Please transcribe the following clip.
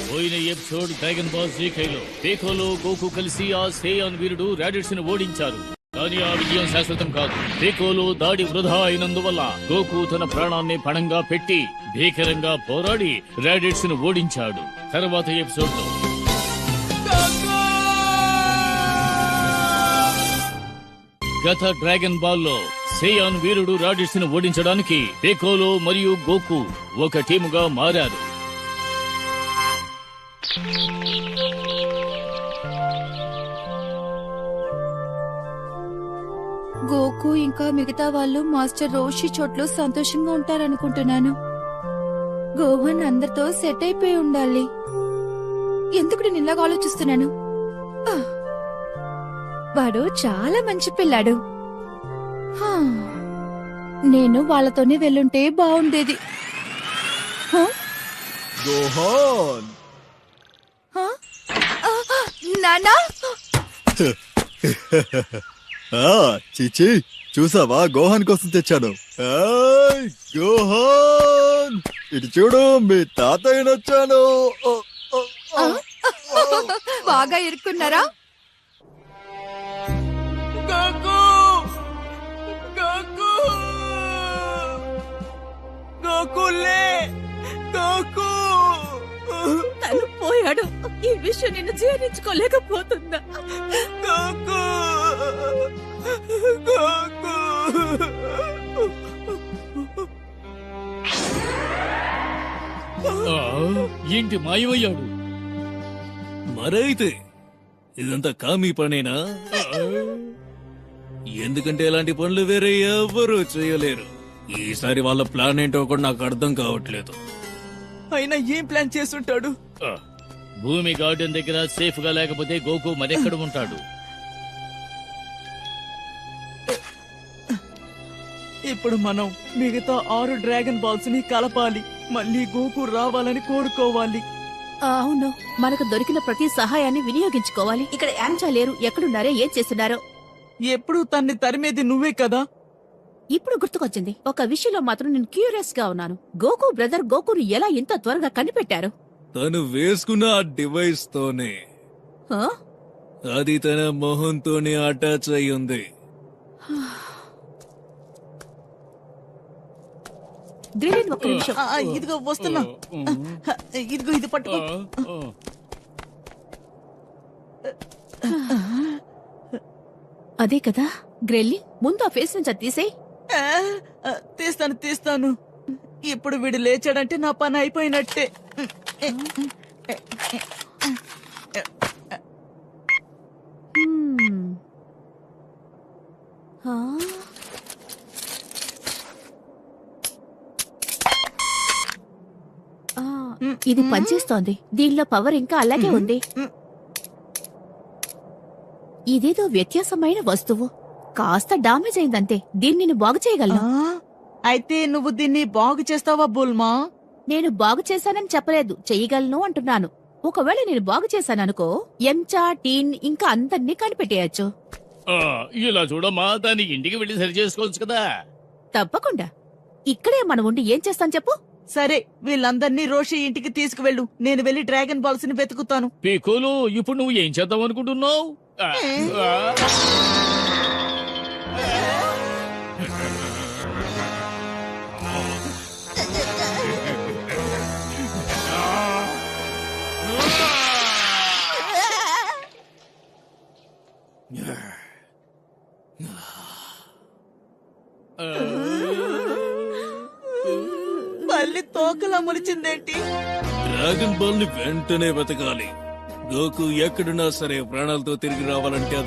పోయిన episode dragon ball జీకేలో పీకోలో గోకు కలిసి ఆ సేయాన్ వీరుడు రాడిట్స్ ని ఓడించారు. కానీ ఆ విజయం శాశ్వతం కాదు. పీకోలో దాడి వృధా అయినందువల్ల గోకు తన ప్రాణాన్ని పణంగా పెట్టి భీకరంగా పోరాడి రాడిట్స్ ను ఓడించాడు. తర్వాత ఎపిసోడ్ లో గత డ్రాగన్ బాల్ లో సేయాన్ వీరుడు రాడిట్స్ ను ఓడించడానికి పీకోలో మరియు గోకు ఒక టీముగా మారారు. గోకు ఇంకా మిగతా వాళ్ళు మాస్టర్ రోషి చోట్లో సంతోషంగా ఉంటారనుకుంటున్నాను. గోహన్ అందరితో సెట్ అయిపోయి ఉండాలి. ఎందుకు నేను ఇలాగ ఆలోచిస్తున్నాను? వాడు చాలా మంచి పిల్లాడు. నేను వాళ్ళతోనే వెళ్ళుంటే బాగుండేది. నానా చీచి చూసావా, గోహాన్ కోసం తెచ్చాను. గోహాన్ ఇటు చూడు, మీ తాతయ్య నచ్చాను. బాగా ఇరుక్కున్నారా? తను పోయాడు. ఈ విషయం నిన్ను జీర్ణించుకోలేకపోతుందా? ఏంటి మాయమయ్యాడు? మరైతే ఇదంతా కామీ పనేనా? ఎందుకంటే ఇలాంటి పనులు వేరే ఎవరూ చేయలేరు. ఈసారి వాళ్ళ ప్లాన్ ఏంటో కూడా నాకు అర్థం కావట్లేదు. అయినా ఏం ప్లాన్ చేస్తుంటాడు? భూమి గార్డెన్ దగ్గర సేఫ్ గా లేకపోతే గోకు మరెక్కడ ఉంటాడు? ఇప్పుడు మనం మిగతా 6 డ్రాగన్ బాల్స్ ని కలపాలి. మళ్ళీ గోకు రావాలని కోరుకోవాలి. అవును, మనకు దొరికిన ప్రతి సహాయాన్ని వినియోగించుకోవాలి. ఇక్కడ యాంచా లేరు, ఎక్కడున్నారో ఏం చేస్తున్నారో. ఎప్పుడు తన్ని తరిమేది నువ్వే కదా. ఇప్పుడు గుర్తుకొచ్చింది. ఒక విషయంలో మాత్రం నేను క్యూరియస్ గా ఉన్నాను. గోకు బ్రదర్ గోకును ఎలా ఇంత త్వరగా కనిపెట్టారు? తను వేసుకున్న ఆ డివైస్ తోనే. ఆ? అది తన మొహంతోనే అటాచ్ అయి ఉంది. గ్రిలిన్, ఒక్క నిమిషం. ఇదిగో వస్తున్నా. ఇదిగో ఇది పట్టుకో. అదే కదా గ్రెల్లి, ముందు ఆ ఫేస్ నుంచి తీసేయ్. తీస్తాను. ఇప్పుడు వీడు లేచాడంటే నా పని అయిపోయినట్టే. ఇది పనిచేస్తోంది. దీనిలో పవర్ ఇంకా అలాగే ఉంది. ఇదేదో వ్యత్యాసమైన వస్తువు. కాస్త డామేజ్ అయిందంతే. దీన్ని నేను బాగు చేయగలను. అయితే నువ్వు దీన్ని బాగు చేస్తావా బుల్మా? నేను బాగు చేశానని చెప్పలేదు, చెయ్యగలను అంటున్నాను. ఒకవేళ నేను బాగు చేశాననుకో, ఎంచా టీన్ ఇంకా అందరినీ కనిపెట్టేయచ్చు. ఇలా చూడమ్మా, దాన్ని ఇంటికి వెళ్ళి సరి చేసుకోవచ్చు కదా. తప్పకుండా. ఇక్కడే మనం ఉండి ఏం చేస్తాం చెప్పు? సరే, వీళ్ళందర్నీ రోషి ఇంటికి తీసుకువెళ్ళు. నేను వెళ్లి డ్రాగన్ బాల్స్ ని వెతుకుతాను. పీకోలు, ఇప్పుడు నువ్వు ఏం చేద్దాం అనుకుంటున్నావు? మళ్ళీ తోకలా ములిచిందేంటి? డ్రాగన్ బాల్ ని వెంటనే వెతకాలి. గోకు ఎక్కడున్నా సరే ప్రాణాలతో తిరిగి రావాలంటే